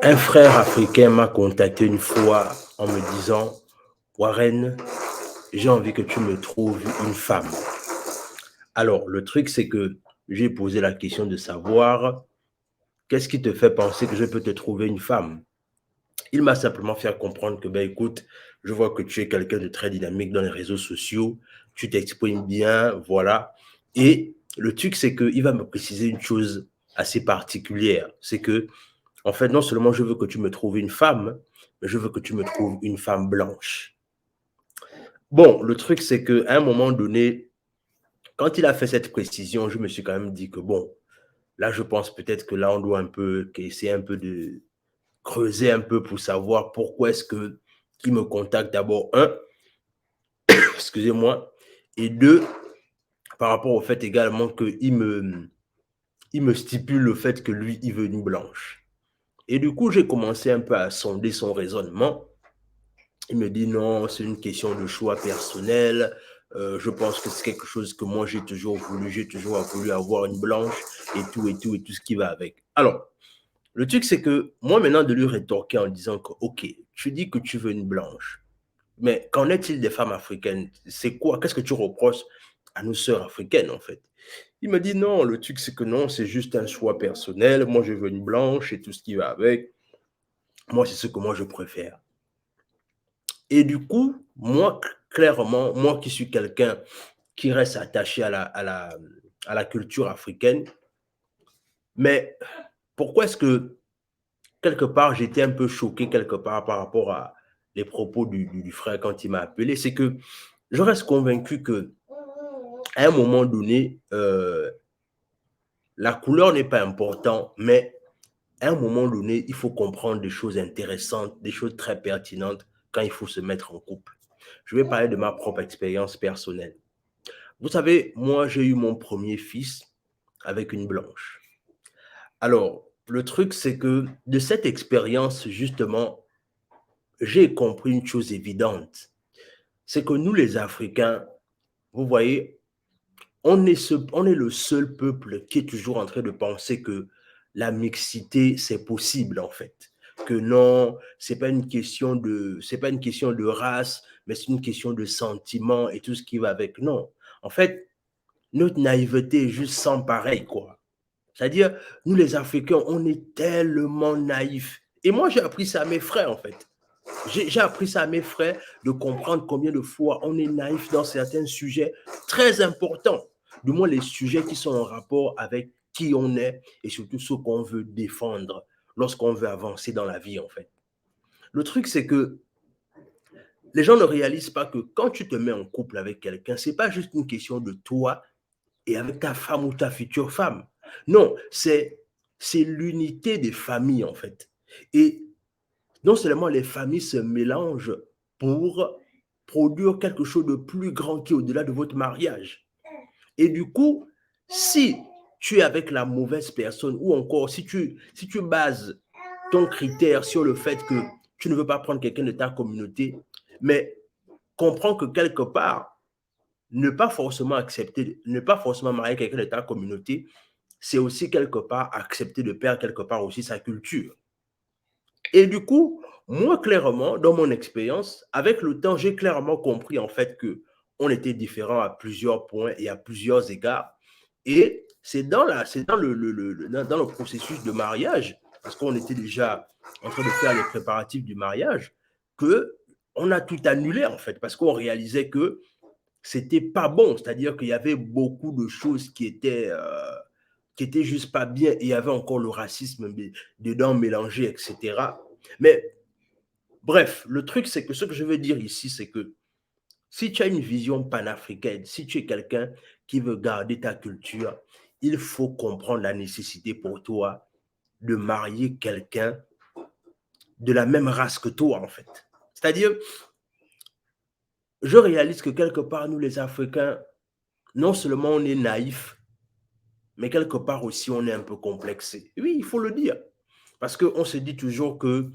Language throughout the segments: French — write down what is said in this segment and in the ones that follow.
Un frère africain m'a contacté une fois en me disant: Warren, j'ai envie que tu me trouves une femme. Alors, le truc, c'est que j'ai posé la question de savoir qu'est-ce qui te fait penser que je peux te trouver une femme. Il m'a simplement fait comprendre que, ben écoute, je vois que tu es quelqu'un de très dynamique dans les réseaux sociaux, tu t'exprimes bien, voilà. Et le truc, c'est qu'il va me préciser une chose assez particulière. C'est que, en fait, non seulement je veux que tu me trouves une femme, mais je veux que tu me trouves une femme blanche. Bon, le truc, c'est qu'à un moment donné, quand il a fait cette précision, je me suis quand même dit que, bon, là, je pense peut-être que là, on doit un peu, essayer un peu de creuser un peu pour savoir pourquoi est-ce que qu'il me contacte d'abord, un, excusez-moi, et deux, par rapport au fait également il me stipule le fait que lui, il veut une blanche. Et du coup, j'ai commencé un peu à sonder son raisonnement. Il me dit non, c'est une question de choix personnel. Je pense que c'est quelque chose que moi j'ai toujours voulu avoir une blanche et tout ce qui va avec. Alors, le truc, c'est que moi, maintenant, de lui rétorquer en disant que, OK, tu dis que tu veux une blanche, mais qu'en est-il des femmes africaines? C'est quoi? Qu'est-ce que tu reproches à nos sœurs africaines, en fait? Il me dit non, le truc, c'est que non, c'est juste un choix personnel. Moi, je veux une blanche et tout ce qui va avec. Moi, c'est ce que moi, je préfère. Et du coup, moi, clairement, moi qui suis quelqu'un qui reste attaché à la culture africaine, mais pourquoi est-ce que quelque part j'étais un peu choqué quelque part par rapport à les propos du frère quand il m'a appelé, c'est que je reste convaincu que à un moment donné, la couleur n'est pas important, mais à un moment donné, il faut comprendre des choses intéressantes, des choses très pertinentes quand il faut se mettre en couple. Je vais parler de ma propre expérience personnelle. Vous savez, moi, j'ai eu mon premier fils avec une blanche. Alors, le truc, c'est que de cette expérience, justement, j'ai compris une chose évidente. C'est que nous, les Africains, vous voyez, on est le seul peuple qui est toujours en train de penser que la mixité, c'est possible, en fait. Que non, c'est pas une question de race, mais c'est une question de sentiment et tout ce qui va avec. Non. En fait, notre naïveté est juste sans pareil, quoi. C'est-à-dire, nous les Africains, on est tellement naïfs. Et moi, j'ai appris ça à mes frères, en fait. J'ai appris ça à mes frères de comprendre combien de fois on est naïf dans certains sujets très importants. Du moins, les sujets qui sont en rapport avec qui on est et surtout ce qu'on veut défendre lorsqu'on veut avancer dans la vie, en fait. Le truc, c'est que les gens ne réalisent pas que quand tu te mets en couple avec quelqu'un, c'est pas juste une question de toi et avec ta femme ou ta future femme. Non, c'est l'unité des familles, en fait. Et non seulement les familles se mélangent pour produire quelque chose de plus grand qui est au-delà de votre mariage. Et du coup, si tu es avec la mauvaise personne ou encore si tu bases ton critère sur le fait que tu ne veux pas prendre quelqu'un de ta communauté, mais comprends que quelque part, ne pas forcément marier quelqu'un de ta communauté, c'est aussi quelque part accepter de perdre quelque part aussi sa culture. Et du coup, moi, clairement, dans mon expérience, avec le temps, j'ai clairement compris en fait que on était différents à plusieurs points et à plusieurs égards. Et c'est dans dans le processus de mariage, parce qu'on était déjà en train de faire les préparatifs du mariage, que on a tout annulé en fait, parce qu'on réalisait que c'était pas bon, c'est-à-dire qu'il y avait beaucoup de choses qui étaient juste pas bien et il y avait encore le racisme dedans mélangé, etc. Mais bref, le truc, c'est que ce que je veux dire ici, c'est que si tu as une vision panafricaine, si tu es quelqu'un qui veut garder ta culture, il faut comprendre la nécessité pour toi de marier quelqu'un de la même race que toi, en fait. C'est-à-dire, je réalise que quelque part, nous les Africains, non seulement on est naïfs, mais quelque part aussi on est un peu complexé. Oui, il faut le dire. Parce qu'on se dit toujours que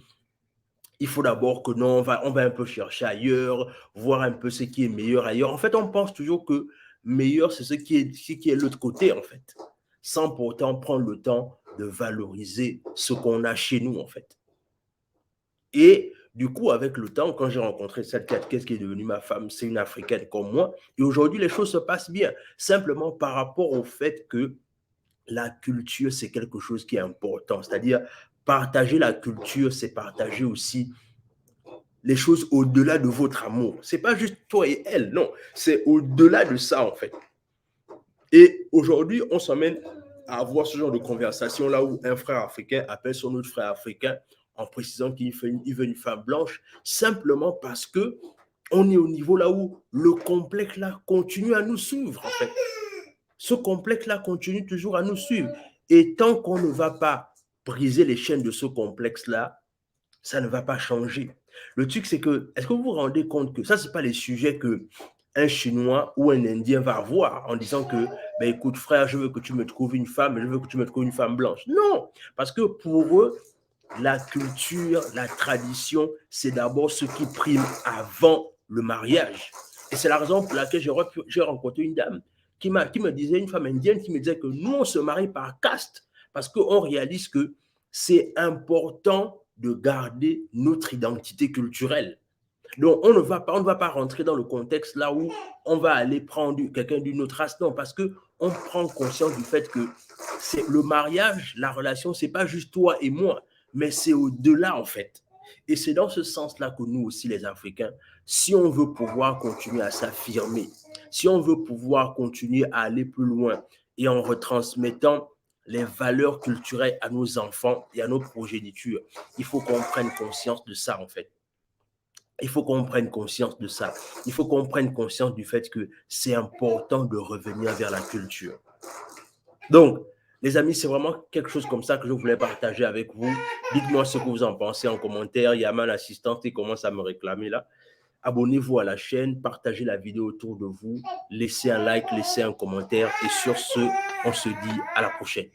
il faut d'abord que non, on va un peu chercher ailleurs, voir un peu ce qui est meilleur ailleurs. En fait, on pense toujours que meilleur, c'est ce qui est l'autre côté, en fait, sans pourtant prendre le temps de valoriser ce qu'on a chez nous, en fait. Et du coup, avec le temps, quand j'ai rencontré cette qu'est-ce qui est devenue ma femme, c'est une Africaine comme moi. Et aujourd'hui, les choses se passent bien. Simplement par rapport au fait que la culture, c'est quelque chose qui est important. C'est-à-dire, partager la culture, c'est partager aussi les choses au-delà de votre amour. C'est pas juste toi et elle, non. C'est au-delà de ça, en fait. Et aujourd'hui, on s'emmène à avoir ce genre de conversation là où un frère africain appelle son autre frère africain en précisant qu'il veut une femme blanche, simplement parce que on est au niveau là où le complexe là continue à nous suivre, en fait. Ce complexe là continue toujours à nous suivre. Et tant qu'on ne va pas briser les chaînes de ce complexe là, ça ne va pas changer. Le truc, c'est que, est-ce que vous vous rendez compte que ça, ce n'est pas les sujets que un Chinois ou un Indien va avoir en disant que, ben, écoute, frère, je veux que tu me trouves une femme, je veux que tu me trouves une femme blanche. Non, parce que pour eux, la culture, la tradition, c'est d'abord ce qui prime avant le mariage. Et c'est la raison pour laquelle j'ai rencontré une dame qui me disait, une femme indienne, qui me disait que nous, on se marie par caste parce qu'on réalise que c'est important de garder notre identité culturelle. Donc, on ne va pas rentrer dans le contexte là où on va aller prendre quelqu'un d'une autre race. Non, parce que on prend conscience du fait que c'est le mariage, la relation, c'est pas juste toi et moi, mais c'est au-delà, en fait. Et c'est dans ce sens-là que nous aussi, les Africains, si on veut pouvoir continuer à s'affirmer, si on veut pouvoir continuer à aller plus loin et en retransmettant les valeurs culturelles à nos enfants et à nos progénitures, il faut qu'on prenne conscience de ça, en fait. Il faut qu'on prenne conscience de ça. Il faut qu'on prenne conscience du fait que c'est important de revenir vers la culture. Donc, les amis, c'est vraiment quelque chose comme ça que je voulais partager avec vous. Dites-moi ce que vous en pensez en commentaire. Il y a ma assistante qui commence à me réclamer là. Abonnez-vous à la chaîne, partagez la vidéo autour de vous, laissez un like, laissez un commentaire. Et sur ce, on se dit à la prochaine.